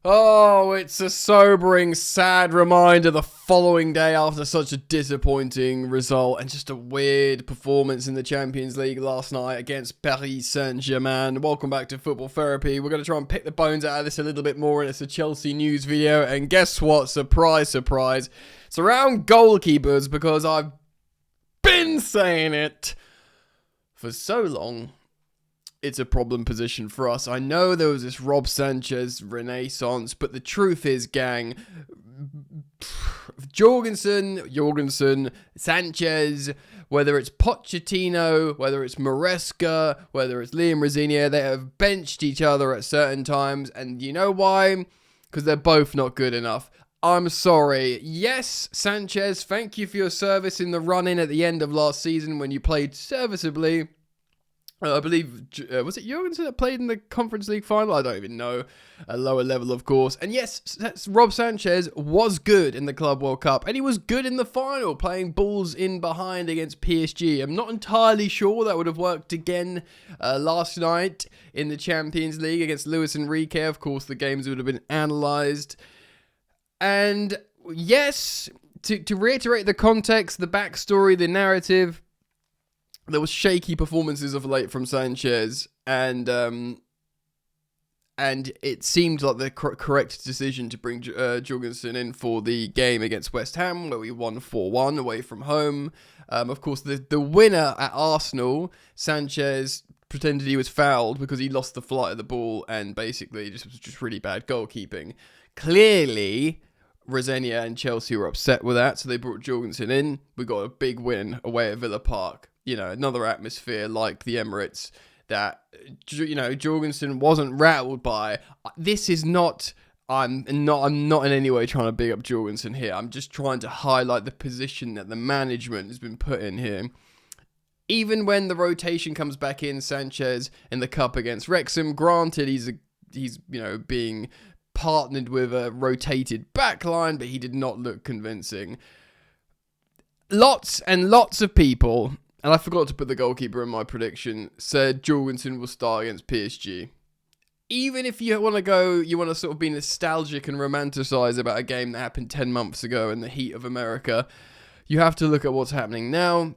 Oh, it's a sobering, sad reminder the following day after such a disappointing result and just a weird performance in the Champions League last night against Paris Saint-Germain. Welcome back to Football Therapy. We're going to try and pick the bones out of this a little bit more, and it's a Chelsea news video. And guess what? Surprise, surprise. It's around goalkeepers, because I've been saying it for so long. It's a problem position for us. I know there was this Rob Sanchez renaissance, but the truth is, gang, Jorgensen, Sanchez, whether it's Pochettino, whether it's Maresca, whether it's Liam Rosenior, they have benched each other at certain times, and you know why? Because they're both not good enough. I'm sorry. Yes, Sanchez, thank you for your service in the run-in at the end of last season when you played serviceably. I believe, was it Jorgensen that played in the Conference League final? I don't even know. A lower level, of course. And yes, Rob Sanchez was good in the Club World Cup. And he was good in the final, playing balls in behind against PSG. I'm not entirely sure that would have worked again last night in the Champions League against Luis Enrique. Of course, the games would have been analysed. And yes, to reiterate the context, the backstory, the narrative, there was shaky performances of late from Sanchez, and it seemed like the correct decision to bring Jorgensen in for the game against West Ham, where we won 4-1 away from home. Of course, the winner at Arsenal, Sanchez pretended he was fouled because he lost the flight of the ball, and basically just was just really bad goalkeeping. Clearly, Rosenior and Chelsea were upset with that, so they brought Jorgensen in. We got a big win away at Villa Park. You know, another atmosphere like the Emirates that, you know, Jorgensen wasn't rattled by. This is not, I'm not in any way trying to big up Jorgensen here. I'm just trying to highlight the position that the management has been put in here. Even when the rotation comes back in, Sanchez in the cup against Wrexham, granted he's you know, being partnered with a rotated backline, but he did not look convincing. Lots and lots of people, and I forgot to put the goalkeeper in my prediction, said Jorgensen will start against PSG. Even if you want to sort of be nostalgic and romanticize about a game that happened 10 months ago in the heat of America, you have to look at what's happening now.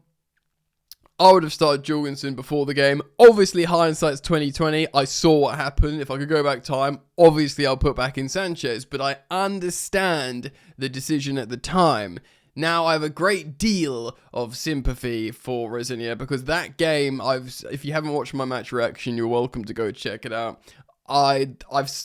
I would have started Jorgensen before the game. Obviously, hindsight's 2020. I saw what happened. If I could go back time, obviously I'll put back in Sanchez, but I understand the decision at the time. Now I have a great deal of sympathy for Rosenior, because that game, if you haven't watched my match reaction, you're welcome to go check it out. I've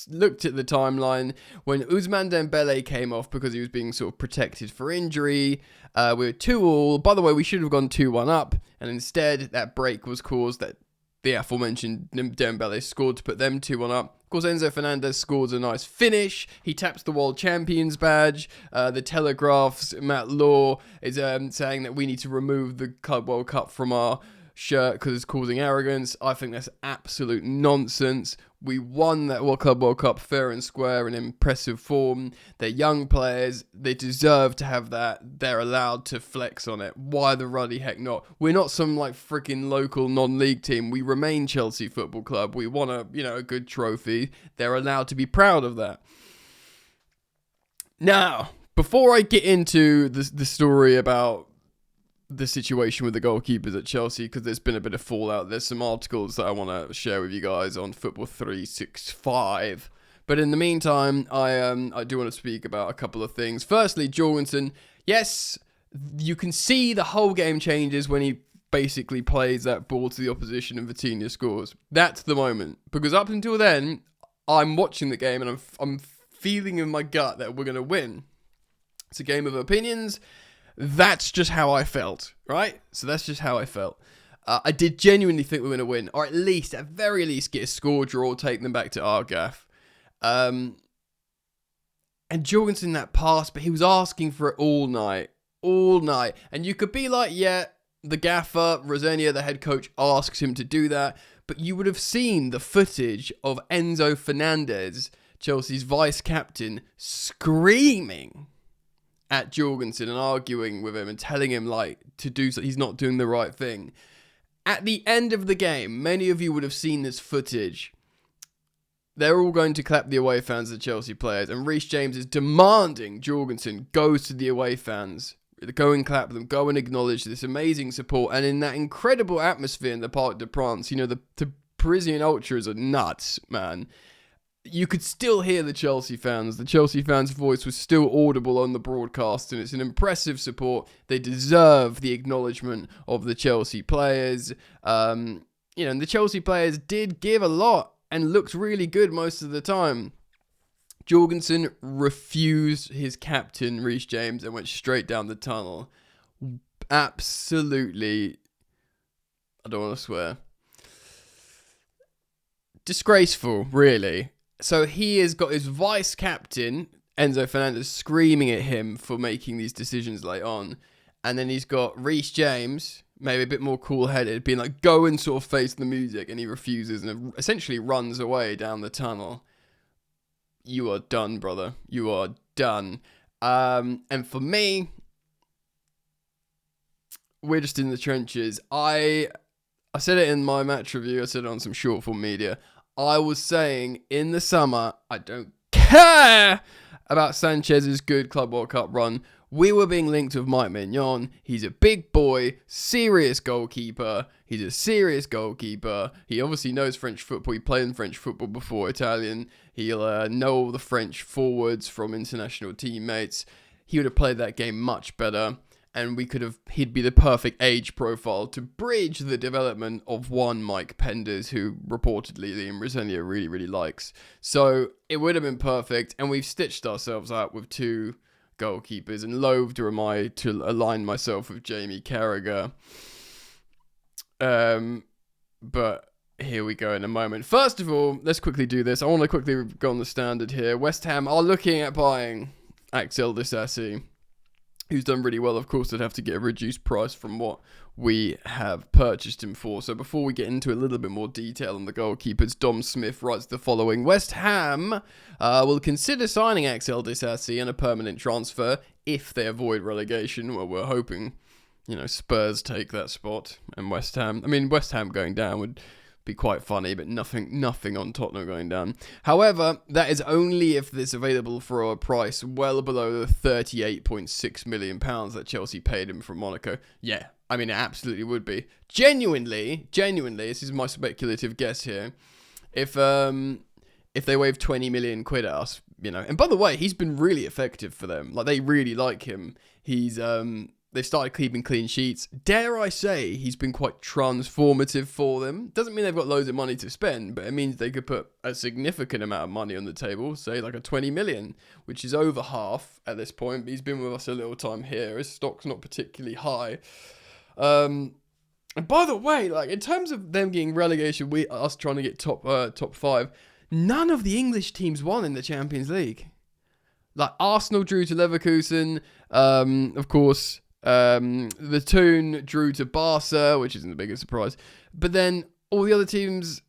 looked at the timeline when Ousmane Dembele came off because he was being sort of protected for injury. We were 2-2. By the way, we should have gone 2-1 up, and instead that break was caused that the aforementioned Dembele scored to put them 2-1 up. Of course, Enzo Fernandez scores a nice finish. He taps the World Champions badge. The Telegraph's Matt Law is saying that we need to remove the Club World Cup from our shirt because it's causing arrogance. I think that's absolute nonsense. We won that Club World Cup fair and square in impressive form. They're young players. They deserve to have that. They're allowed to flex on it. Why the ruddy heck not? We're not some like freaking local non-league team. We remain Chelsea Football Club. We won a good trophy. They're allowed to be proud of that. Now, before I get into the story about the situation with the goalkeepers at Chelsea, because there's been a bit of fallout. There's some articles that I want to share with you guys on Football 365. But in the meantime, I do want to speak about a couple of things. Firstly, Jorgensen. Yes, you can see the whole game changes when he basically plays that ball to the opposition and Vitinha scores. That's the moment. Because up until then, I'm watching the game and I'm feeling in my gut that we're going to win. It's a game of opinions. That's just how I felt, right? So that's just how I felt. I did genuinely think we were going to win, or at very least, get a score draw, take them back to Argaf. And Jorgensen, that pass, but he was asking for it all night. And you could be like, yeah, the gaffer, Rosenior, the head coach, asks him to do that, but you would have seen the footage of Enzo Fernandez, Chelsea's vice-captain, screaming at Jorgensen and arguing with him and telling him to do so. He's not doing the right thing. At the end of the game, many of you would have seen this footage. they're all going to clap the away fans, the Chelsea players, and Reece James is demanding Jorgensen goes to the away fans. Go and clap them, go and acknowledge this amazing support, and in that incredible atmosphere in the Parc des Princes, you know, the Parisian ultras are nuts, man. You could still hear the Chelsea fans. The Chelsea fans' voice was still audible on the broadcast, and it's an impressive support. They deserve the acknowledgement of the Chelsea players. And the Chelsea players did give a lot and looked really good most of the time. Jorgensen refused his captain, Reece James, and went straight down the tunnel. Absolutely, I don't want to swear, disgraceful, really. So he has got his vice-captain, Enzo Fernandez, screaming at him for making these decisions late on. And then he's got Reece James, maybe a bit more cool-headed, being like, go and sort of face the music. And he refuses and essentially runs away down the tunnel. You are done, brother. You are done. And for me, we're just in the trenches. I said it in my match review. I said it on some short form media. I was saying in the summer, I don't care about Sanchez's good Club World Cup run. We were being linked with Mike Maignan. He's a big boy, serious goalkeeper. He's a serious goalkeeper. He obviously knows French football. He played in French football before Italian. He'll know all the French forwards from international teammates. He would have played that game much better. And he'd be the perfect age profile to bridge the development of one Mike Penders, who reportedly Liam Rosenior really, really likes. So it would have been perfect. And we've stitched ourselves out with two goalkeepers, and loath am I to align myself with Jamie Carragher. But here we go in a moment. First of all, let's quickly do this. I want to quickly go on the standard here. West Ham are looking at buying Axel Disasi, who's done really well. Of course, they'd have to get a reduced price from what we have purchased him for. So before we get into a little bit more detail on the goalkeepers, Dom Smith writes the following. West Ham will consider signing Axel Disasi in a permanent transfer if they avoid relegation. Well, we're hoping, Spurs take that spot, and West Ham going down would be quite funny, but nothing on Tottenham going down. However, that is only if it's available for a price well below the £38.6 million that Chelsea paid him from Monaco. Yeah, it absolutely would be. Genuinely, this is my speculative guess here. If they wave 20 million quid at us, and by the way, he's been really effective for them. Like, they really like him. He's They've started keeping clean sheets. Dare I say he's been quite transformative for them. Doesn't mean they've got loads of money to spend, but it means they could put a significant amount of money on the table, say like a 20 million, which is over half at this point. But he's been with us a little time here. His stock's not particularly high. And by the way, like, in terms of them getting relegation, us trying to get top five, none of the English teams won in the Champions League. Like, Arsenal drew to Leverkusen, of course. The Toon drew to Barca, which isn't the biggest surprise, but then all the other teams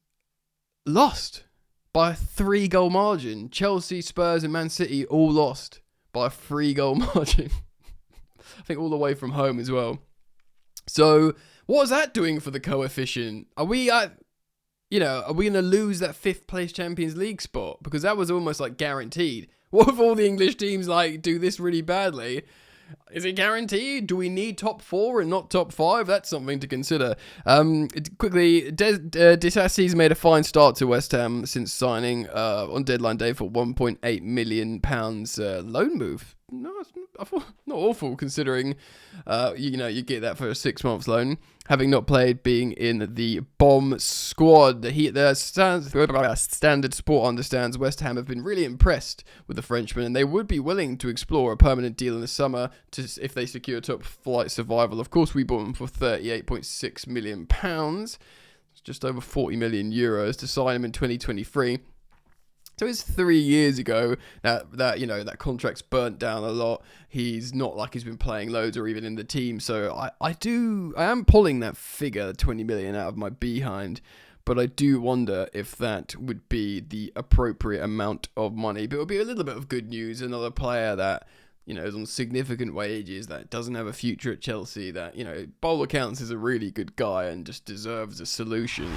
lost by a 3-goal margin. Chelsea, Spurs and Man City all lost by a 3-goal margin. I think all the way from home as well. So what is that doing for the coefficient? Are we going to lose that 5th place Champions League spot? Because that was almost like guaranteed. What if all the English teams do this really badly? Is it guaranteed? Do we need top 4 and not top 5? That's something to consider. Quickly, Disasi's made a fine start to West Ham since signing on deadline day for £1.8 million loan move. No, it's not awful considering, you get that for a 6 months loan. Having not played, being in the bomb squad. The Standard Sport understands West Ham have been really impressed with the Frenchman, and they would be willing to explore a permanent deal in the summer if they secure top flight survival. Of course, we bought him for £38.6 million. It's just over 40 million euros to sign him in 2023. So it's 3 years ago that contract's burnt down a lot. He's not like he's been playing loads or even in the team. So I am pulling that figure, 20 million, out of my behind. But I do wonder if that would be the appropriate amount of money. But it would be a little bit of good news. Another player that, is on significant wages, that doesn't have a future at Chelsea, that, by all accounts is a really good guy and just deserves a solution,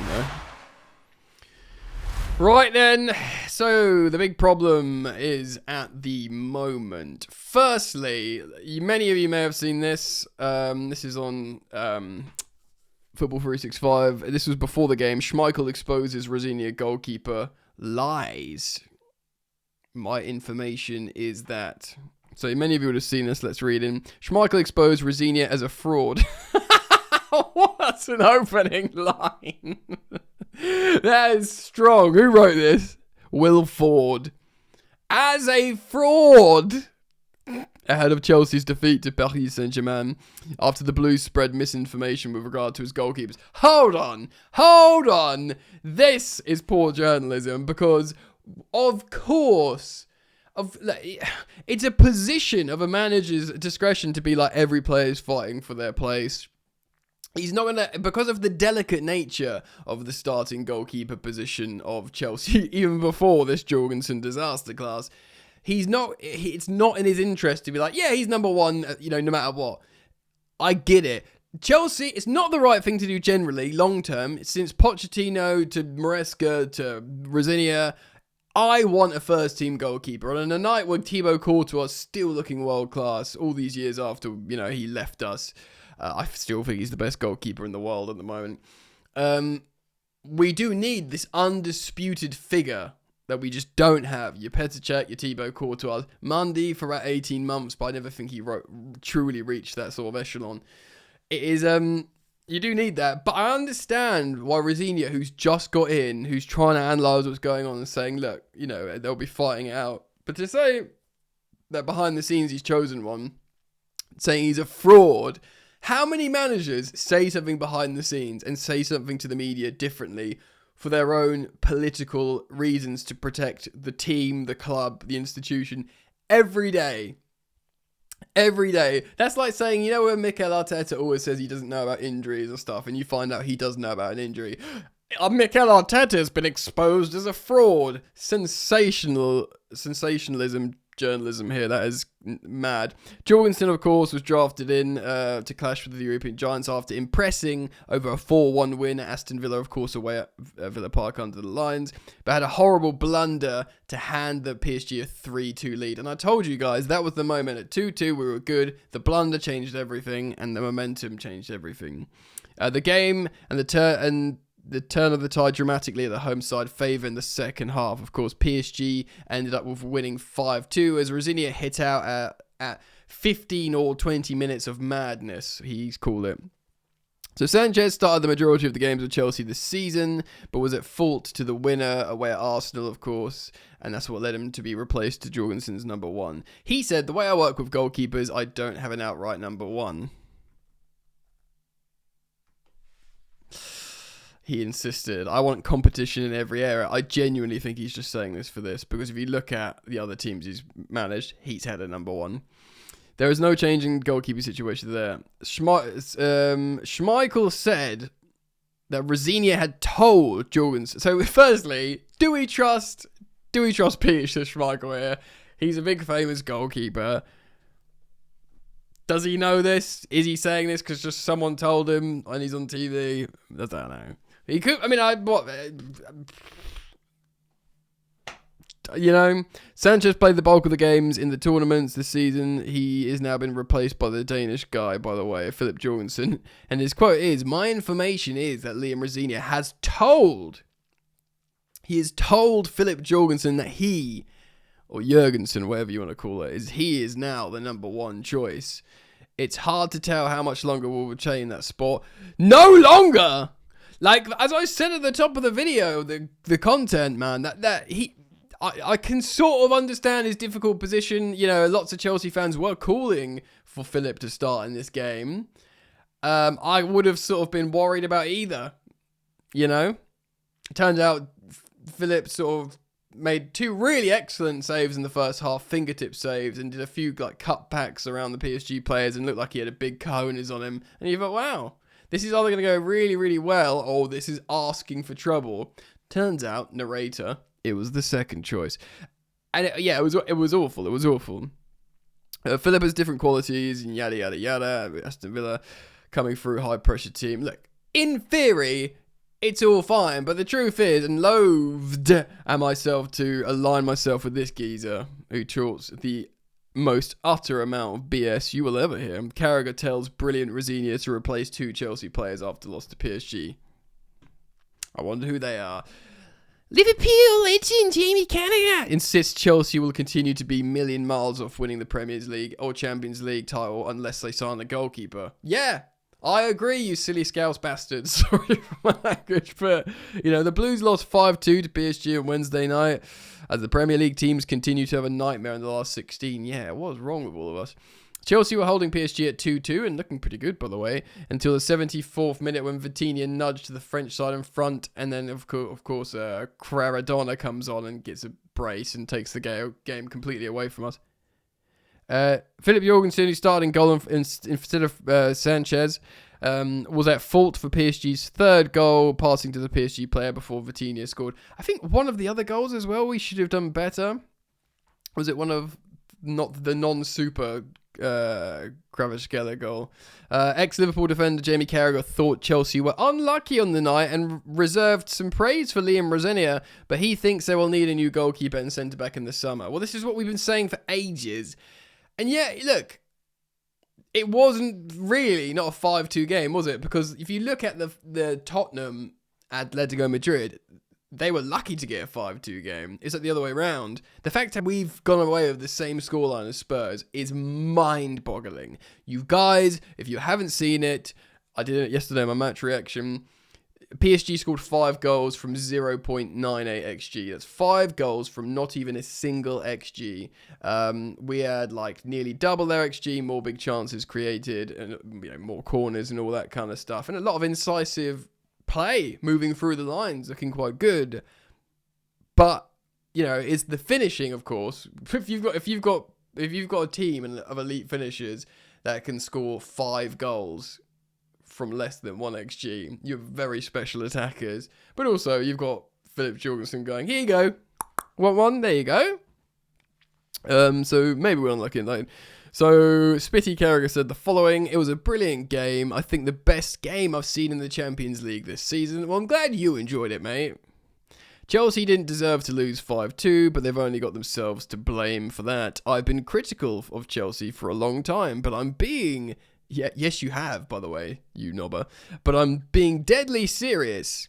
Right then, so the big problem is at the moment. Firstly, many of you may have seen this. This is on Football 365. This was before the game. Schmeichel exposes Rosenior goalkeeper lies. My information is that. So many of you would have seen this. Let's read in. Schmeichel exposed Rosenior as a fraud. What an opening line. That is strong. Who wrote this? Will Ford. As a fraud. Ahead of Chelsea's defeat to Paris Saint-Germain after the Blues spread misinformation with regard to his goalkeepers. Hold on. This is poor journalism because, of course, it's a position of a manager's discretion to be like every player is fighting for their place. He's not going to, because of the delicate nature of the starting goalkeeper position of Chelsea, even before this Jorgensen disaster class, it's not in his interest to be like, yeah, he's number one, no matter what. I get it. Chelsea, it's not the right thing to do generally, long term. Since Pochettino to Maresca to Rosenior, I want a first team goalkeeper. And on a night when Thibaut Courtois is still looking world class, all these years after, he left us, I still think he's the best goalkeeper in the world at the moment. We do need this undisputed figure that we just don't have. Your Petr Cech, your Thibaut Courtois, Mendy for about 18 months, but I never think he truly reached that sort of echelon. It is, you do need that, but I understand why Rosenior, who's just got in, who's trying to analyse what's going on and saying, look, they'll be fighting it out. But to say that behind the scenes he's chosen one, saying he's a fraud. How many managers say something behind the scenes and say something to the media differently for their own political reasons to protect the team, the club, the institution every day? Every day. That's like saying, when Mikel Arteta always says he doesn't know about injuries or stuff, and you find out he does know about an injury. Mikel Arteta has been exposed as a fraud. Sensationalism journalism here. That is mad. Jorgensen, of course, was drafted in to clash with the European giants after impressing over a 4-1 win at Aston Villa, of course, away at Villa Park under the Lions, but had a horrible blunder to hand the PSG a 3-2 lead. And I told you guys, that was the moment. At 2-2, we were good. The blunder changed everything, and the momentum changed everything. The game and the turn of the tide dramatically at the home side favour in the second half. Of course, PSG ended up with winning 5-2 as Rosenior hit out at 15 or 20 minutes of madness, he's called it. So Sanchez started the majority of the games with Chelsea this season, but was at fault to the winner away at Arsenal, of course, and that's what led him to be replaced to Jorgensen's number one. He said, the way I work with goalkeepers, I don't have an outright number one. He insisted, I want competition in every area. I genuinely think he's just saying this for this, because if you look at the other teams he's managed, he's had a number one. There is no change in goalkeeping situation there. Schmeichel said that Rosenior had told Jorgensen. So firstly, do we trust Peter Schmeichel here? He's a big famous goalkeeper. Does he know this? Is he saying this because just someone told him and he's on TV? I don't know. He could. Sanchez played the bulk of the games in the tournaments this season. He is now been replaced by the Danish guy, by the way, Philip Jorgensen. And his quote is, my information is that Liam Rosenior has told Philip Jorgensen that he, or Jorgensen, whatever you want to call it, he is now the number one choice. It's hard to tell how much longer we'll retain that spot. No longer! Like, as I said at the top of the video, the content, man, I can sort of understand his difficult position. Lots of Chelsea fans were calling for Philip to start in this game. I would have sort of been worried about either. It turns out Philip sort of made two really excellent saves in the first half, fingertip saves, and did a few cutbacks around the PSG players and looked like he had a big cojones on him. And you thought, wow, this is either going to go really, really well, or this is asking for trouble. Turns out, narrator, it was the second choice. And it was awful. It was awful. Philip has different qualities and yada, yada, yada. Aston Villa coming through, high pressure team. Look, in theory, it's all fine. But the truth is, and loathed am myself to align myself with this geezer who talks the most utter amount of BS you will ever hear. Carragher tells brilliant Rosenior to replace 2 Chelsea players after loss to PSG. I wonder who they are. Liverpool legend Jamie Carragher insists Chelsea will continue to be a million miles off winning the Premier League or Champions League title unless they sign a goalkeeper. Yeah, I agree, you silly Scouse bastards. Sorry for my language, but, the Blues lost 5-2 to PSG on Wednesday night as the Premier League teams continue to have a nightmare in the last 16. Yeah, what's wrong with all of us? Chelsea were holding PSG at 2-2 and looking pretty good, by the way, until the 74th minute when Vitinha nudged the French side in front, and then, of course, Maradona comes on and gets a brace and takes the game completely away from us. Philip Jorgensen, who started in goal instead of Sanchez, was at fault for PSG's third goal, passing to the PSG player before Vitinha scored. I think one of the other goals as well, we should have done better. Was it one of not the non-super Kvaratskhelia goal? Ex-Liverpool defender Jamie Carragher thought Chelsea were unlucky on the night and reserved some praise for Liam Rosenior, but he thinks they will need a new goalkeeper and centre-back in the summer. Well, this is what we've been saying for ages. And yeah, look, it wasn't really not a 5-2 game, was it? Because if you look at the Tottenham Atletico Madrid, they were lucky to get a 5-2 game. It's like the other way around. The fact that we've gone away with the same scoreline as Spurs is mind-boggling. You guys, if you haven't seen it, I did it yesterday in my match reaction. PSG scored 5 goals from 0.98 XG. That's 5 goals from not even a single XG. We had nearly double their XG, more big chances created, and more corners and all that kind of stuff, and a lot of incisive play moving through the lines, looking quite good. But it's the finishing, of course. If you've got a team of elite finishers that can score 5 goals from less than 1 XG, you have very special attackers. But also, you've got Philip Jorgensen going, here you go, 1-1, there you go. So maybe we're unlucky in that. So Spitty Carragher said the following: it was a brilliant game. I think the best game I've seen in the Champions League this season. Well, I'm glad you enjoyed it, mate. Chelsea didn't deserve to lose 5-2, but they've only got themselves to blame for that. I've been critical of Chelsea for a long time, but I'm being... yes, you have, by the way, you knobber. But I'm being deadly serious.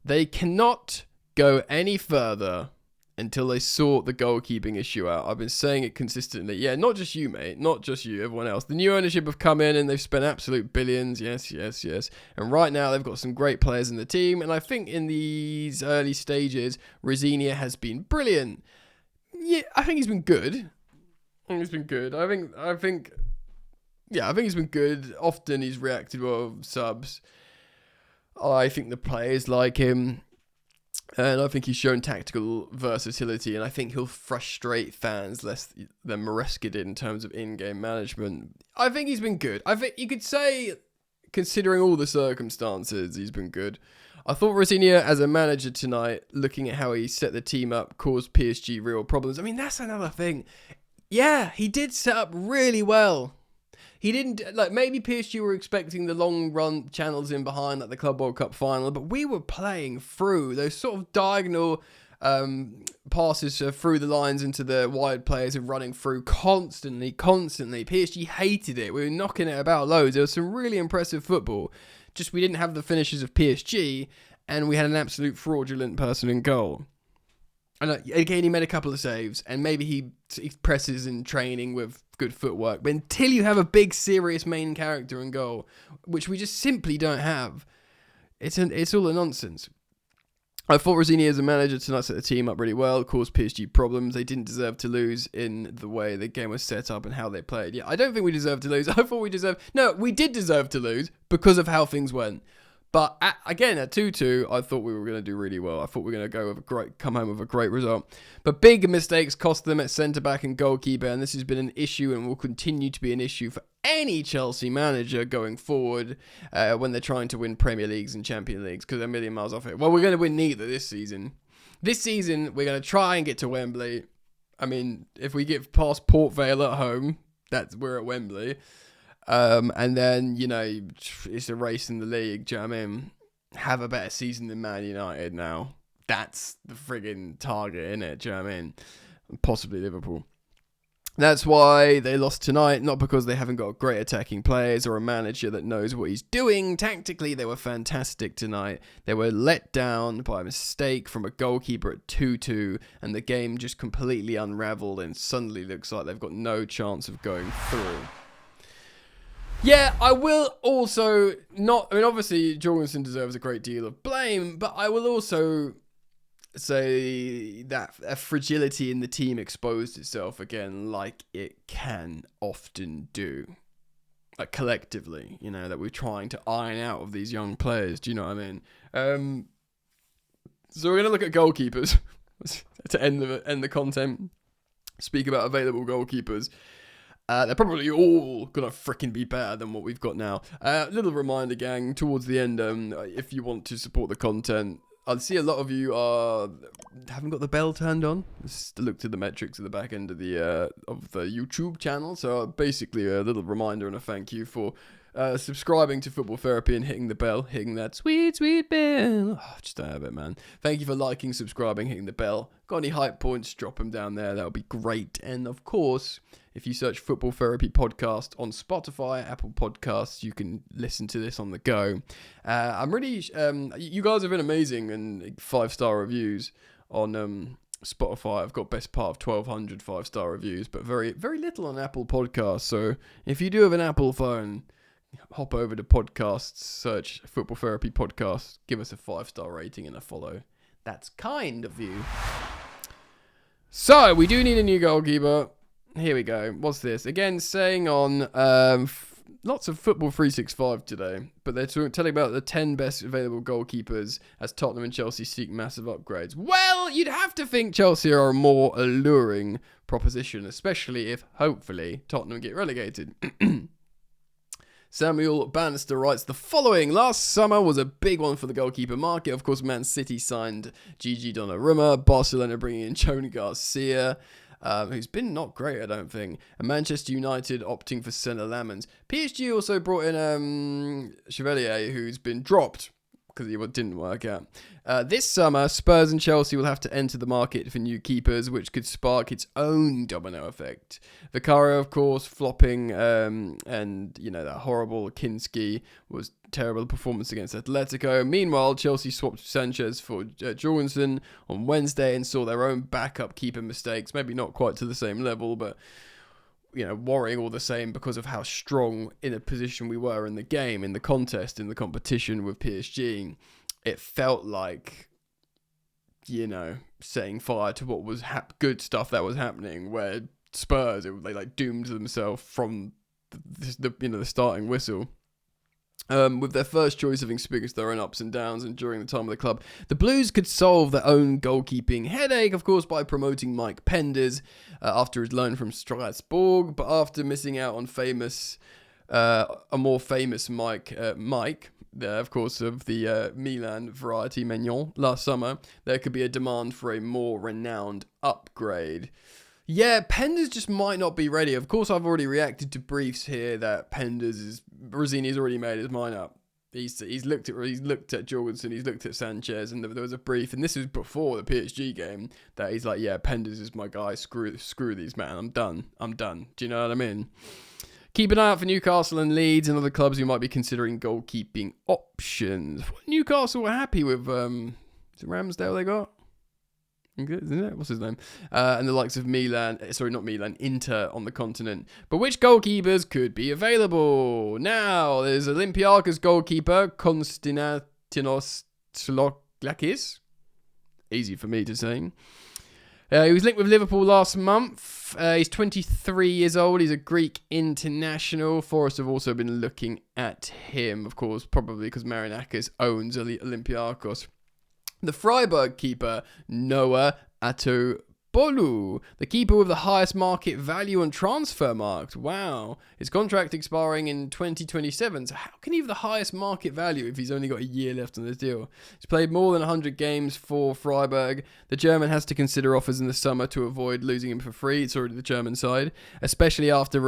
They cannot go any further until they sort the goalkeeping issue out. I've been saying it consistently. Yeah, not just you, mate. Not just you, everyone else. The new ownership have come in and they've spent absolute billions. Yes. And right now they've got some great players in the team. And I think in these early stages, Rosenior has been brilliant. Yeah, I think he's been good. I think he's been good. Often he's reacted well with subs. I think the players like him. And I think he's shown tactical versatility, and I think he'll frustrate fans less than Maresca did in terms of in-game management. I think he's been good. I think you could say, considering all the circumstances, he's been good. I thought Rosenior, as a manager tonight, looking at how he set the team up, caused PSG real problems. I mean, that's another thing. Yeah, he did set up really well. He didn't, maybe PSG were expecting the long run channels in behind, the Club World Cup final, but we were playing through those sort of diagonal passes through the lines into the wide players and running through constantly. PSG hated it. We were knocking it about loads. There was some really impressive football. Just we didn't have the finishes of PSG, and we had an absolute fraudulent person in goal. And again, he made a couple of saves, and maybe he presses in training with good footwork. But until you have a big, serious main character in goal, which we just simply don't have, it's all a nonsense. I thought Rosenior as a manager tonight set the team up really well, caused PSG problems. They didn't deserve to lose in the way the game was set up and how they played. Yeah, I don't think we deserved to lose. We did deserve to lose because of how things went. But again, at 2-2, I thought we were going to do really well. I thought we were going to come home with a great result. But big mistakes cost them at centre-back and goalkeeper, and this has been an issue and will continue to be an issue for any Chelsea manager going forward when they're trying to win Premier Leagues and Champions Leagues, because they're a million miles off it. Well, we're going to win neither this season. This season, we're going to try and get to Wembley. I mean, if we get past Port Vale at home, we're at Wembley. And then, it's a race in the league, do you know what I mean? have a better season than Man United now. That's the friggin' target, innit? Do you know what I mean? Possibly Liverpool. That's why they lost tonight, not because they haven't got great attacking players or a manager that knows what he's doing. Tactically, they were fantastic tonight. They were let down by a mistake from a goalkeeper at 2-2, and the game just completely unraveled and suddenly looks like they've got no chance of going through. Yeah, I will also not... I mean, obviously, Jorgensen deserves a great deal of blame, but I will also say that a fragility in the team exposed itself again, like it can often do. Like collectively, you know, that we're trying to iron out of these young players. Do you know what I mean? So we're going to look at goalkeepers to end the content. Speak about available goalkeepers. They're probably all going to fricking be better than what we've got now. Little reminder, gang, towards the end, if you want to support the content, I see a lot of you haven't got the bell turned on. Just looked at the metrics at the back end of the YouTube channel. So basically a little reminder and a thank you for subscribing to Football Therapy and hitting the bell, hitting that sweet, sweet bell. Oh, just don't have it, man. Thank you for liking, subscribing, hitting the bell. Got any hype points, drop them down there. That would be great. And of course, if you search Football Therapy Podcast on Spotify, Apple Podcasts, you can listen to this on the go. I'm really... you guys have been amazing and 5-star reviews on Spotify. I've got best part of 1,200 5-star reviews, but very, very little on Apple Podcasts. So if you do have an Apple phone, hop over to podcasts, search Football Therapy Podcast, give us a 5-star rating and a follow. That's kind of you. So, we do need a new goalkeeper. Here we go. What's this? Again, saying on lots of Football 365 today, but they're telling about the 10 best available goalkeepers as Tottenham and Chelsea seek massive upgrades. Well, you'd have to think Chelsea are a more alluring proposition, especially if, hopefully, Tottenham get relegated. Samuel Bannister writes the following. Last summer was a big one for the goalkeeper market. Of course, Man City signed Gigi Donnarumma, Barcelona bringing in Toni Garcia, who's been not great, I don't think, and Manchester United opting for Senna Lamens. PSG also brought in Chevalier, who's been dropped because it didn't work out. This summer, Spurs and Chelsea will have to enter the market for new keepers, which could spark its own domino effect. Vicario, of course, flopping, and, you know, that horrible Kinski was terrible performance against Atletico. Meanwhile, Chelsea swapped Sanchez for Jorgensen on Wednesday and saw their own backup keeper mistakes, maybe not quite to the same level, but, you know, worrying all the same because of how strong in a position we were in the game, in the contest, in the competition with PSG. It felt like, you know, setting fire to what was good stuff that was happening, where Spurs, they like doomed themselves from the starting whistle. With their first choice having experienced their own ups and downs and during the time of the club, the Blues could solve their own goalkeeping headache, of course, by promoting Mike Penders after his loan from Strasbourg, but after missing out on a more famous Mike, of course, of the Milan variety Mignon last summer, there could be a demand for a more renowned upgrade. Yeah, Penders just might not be ready. Of course, I've already reacted to briefs here that Rosenior's already made his mind up. He's looked at Jorgensen, he's looked at Sanchez, and there was a brief, and this was before the PSG game, that he's like, yeah, Penders is my guy. Screw these, man. I'm done. Do you know what I mean? Keep an eye out for Newcastle and Leeds and other clubs who might be considering goalkeeping options. Newcastle were happy with is it Ramsdale they got? Isn't it? What's his name? And the likes of Inter on the continent. But which goalkeepers could be available? Now, there's Olympiacos goalkeeper Konstantinos Tzolakis. Easy for me to say. He was linked with Liverpool last month. He's 23 years old. He's a Greek international. Forest have also been looking at him, of course, probably because Marinakis owns Olympiacos. The Freiburg keeper, Noah Atobolu, the keeper with the highest market value on Transfermarkt. Wow. His contract expiring in 2027. So how can he have the highest market value if he's only got a year left on his deal? He's played more than 100 games for Freiburg. The German has to consider offers in the summer to avoid losing him for free. It's already the German side. Especially after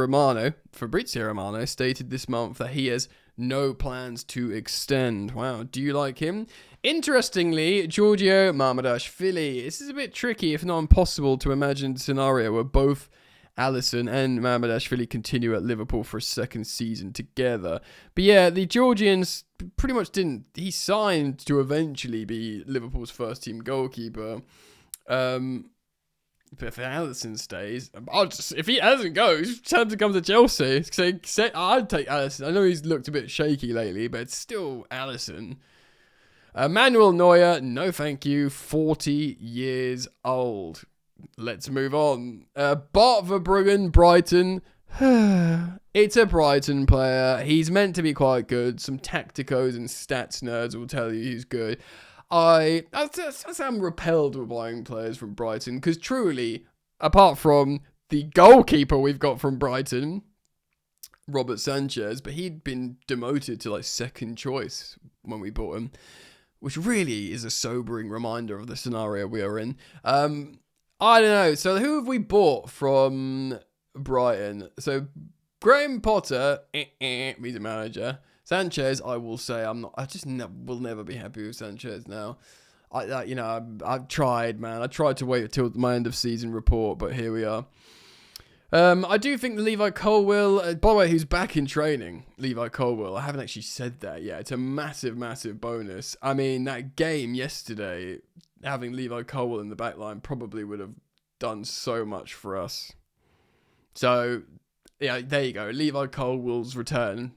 Fabrizio Romano, stated this month that he has No plans to extend. Wow, do you like him? Interestingly, Giorgio Mamardashvili. This is a bit tricky, if not impossible, to imagine a scenario where both Alisson and Mamardashvili continue at Liverpool for a second season together. But yeah, the Georgians pretty much didn't. He signed to eventually be Liverpool's first team goalkeeper. But if Alisson stays, if he Alisson goes, time to come to Chelsea. I'd take Alisson. I know he's looked a bit shaky lately, but it's still Alisson. Manuel Neuer, no thank you, 40 years old. Let's move on. Bart Verbruggen, Brighton. It's a Brighton player. He's meant to be quite good. Some tacticos and stats nerds will tell you he's good. I'm repelled with buying players from Brighton because truly, apart from the goalkeeper we've got from Brighton, Robert Sanchez, but he'd been demoted to like second choice when we bought him, which really is a sobering reminder of the scenario we are in. I don't know. So who have we bought from Brighton? So Graham Potter, he's a manager. Sanchez, I will say, will never be happy with Sanchez now. I've tried, man. I tried to wait until my end of season report, but here we are. I do think the Levi Colwill, by the way, who's back in training, Levi Colwill. I haven't actually said that yet. It's a massive, massive bonus. I mean, that game yesterday, having Levi Colwill in the back line probably would have done so much for us. So, yeah, there you go. Levi Colwill's return.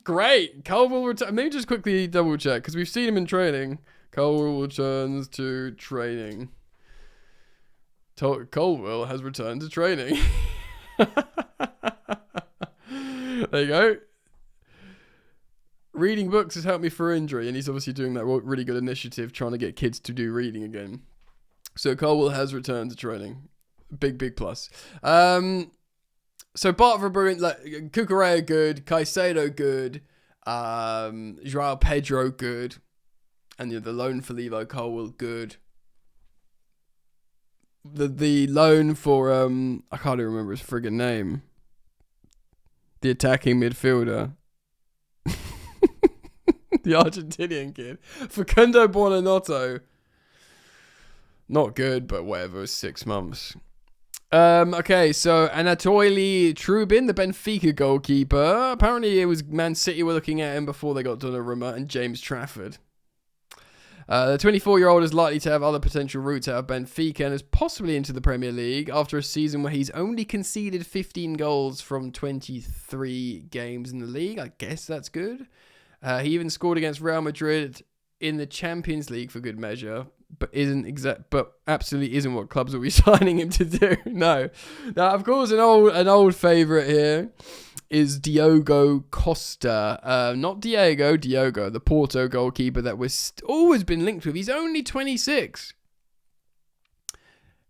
Great. Colwill return. Maybe just quickly double check because we've seen him in training. Colwill returns to training. Colwill has returned to training. There you go. Reading books has helped me for injury, and he's obviously doing that really good initiative trying to get kids to do reading again. So Colwill has returned to training. Big plus. So Bart Verbruggen, Cucurella good, Caicedo good, Joao Pedro good, and the loan for Levi Colwill good. The loan for I can't even remember his friggin' name. The attacking midfielder. The Argentinian kid. Facundo Buonanotte. Not good, but whatever, 6 months. Okay, so Anatoly Trubin, the Benfica goalkeeper. Apparently it was Man City were looking at him before they got Donnarumma and James Trafford. The 24-year-old is likely to have other potential routes out of Benfica and is possibly into the Premier League after a season where he's only conceded 15 goals from 23 games in the league. I guess that's good. He even scored against Real Madrid in the Champions League for good measure, but absolutely isn't what clubs will be signing him to do. No. Now, of course, an old favourite here is Diogo Costa. Not Diogo, the Porto goalkeeper that was always been linked with. He's only 26.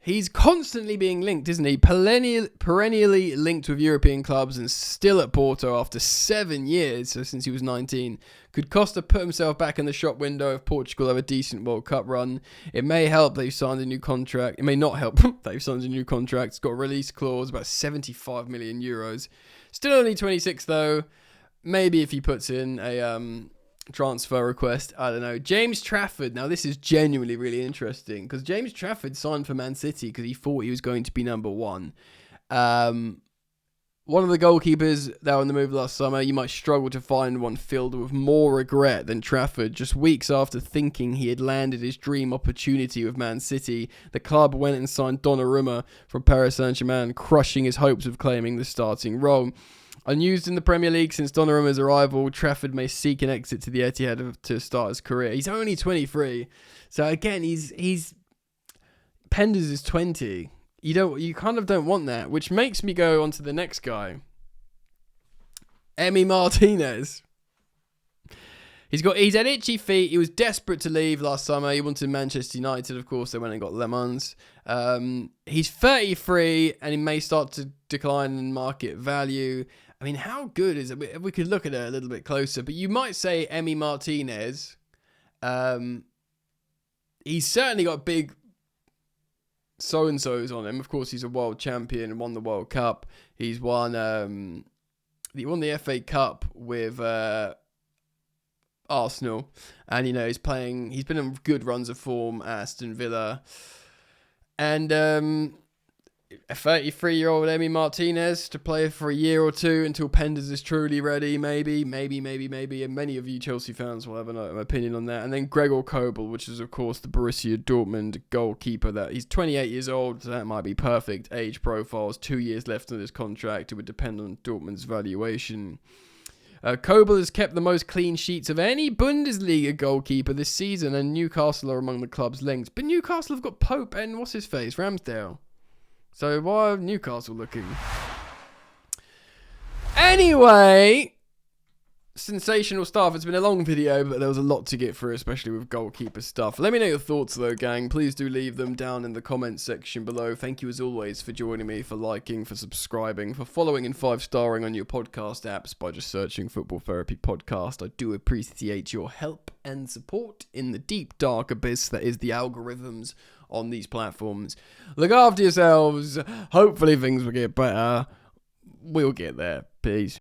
He's constantly being linked, isn't he? Perennially linked with European clubs and still at Porto after 7 years, so since he was 19. Could Costa put himself back in the shop window if Portugal have a decent World Cup run? It may help they've signed a new contract. It may not help they've signed a new contract. It's got a release clause, about 75 million euros. Still only 26 though. Maybe if he puts in a transfer request, I don't know. James Trafford. Now this is genuinely really interesting because James Trafford signed for Man City because he thought he was going to be number one. One of the goalkeepers that were on the move last summer, you might struggle to find one filled with more regret than Trafford. Just weeks after thinking he had landed his dream opportunity with Man City, the club went and signed Donnarumma from Paris Saint-Germain, crushing his hopes of claiming the starting role. Unused in the Premier League since Donnarumma's arrival, Trafford may seek an exit to the Etihad to start his career. He's only 23. So again, he's Penders is 20. You kind of don't want that, which makes me go on to the next guy. Emi Martinez. He's had itchy feet. He was desperate to leave last summer. He wanted Manchester United, of course. They went and got Le Mans. He's 33 and he may start to decline in market value. I mean, how good is it? We could look at it a little bit closer, but you might say Emi Martinez. He's certainly got big so-and-so's on him. Of course, he's a world champion and won the World Cup. He's won he won the FA Cup with Arsenal, and he's been in good runs of form at Aston Villa, and a 33-year-old Emi Martinez to play for a year or two until Penders is truly ready, maybe, and many of you Chelsea fans will have an opinion on that. And then Gregor Kobel, which is of course the Borussia Dortmund goalkeeper. That he's 28 years old, so that might be perfect age profiles. 2 years left on his contract. It would depend on Dortmund's valuation. Kobel has kept the most clean sheets of any Bundesliga goalkeeper this season, and Newcastle are among the club's links. But Newcastle have got Pope and Ramsdale. So why are Newcastle looking? Anyway, sensational stuff. It's been a long video, but there was a lot to get through, especially with goalkeeper stuff. Let me know your thoughts though, gang. Please do leave them down in the comments section below. Thank you as always for joining me, for liking, for subscribing, for following and 5-starring on your podcast apps by just searching Football Therapy Podcast. I do appreciate your help and support in the deep, dark abyss that is the algorithms on these platforms. Look after yourselves. Hopefully things will get better. We'll get there. Peace.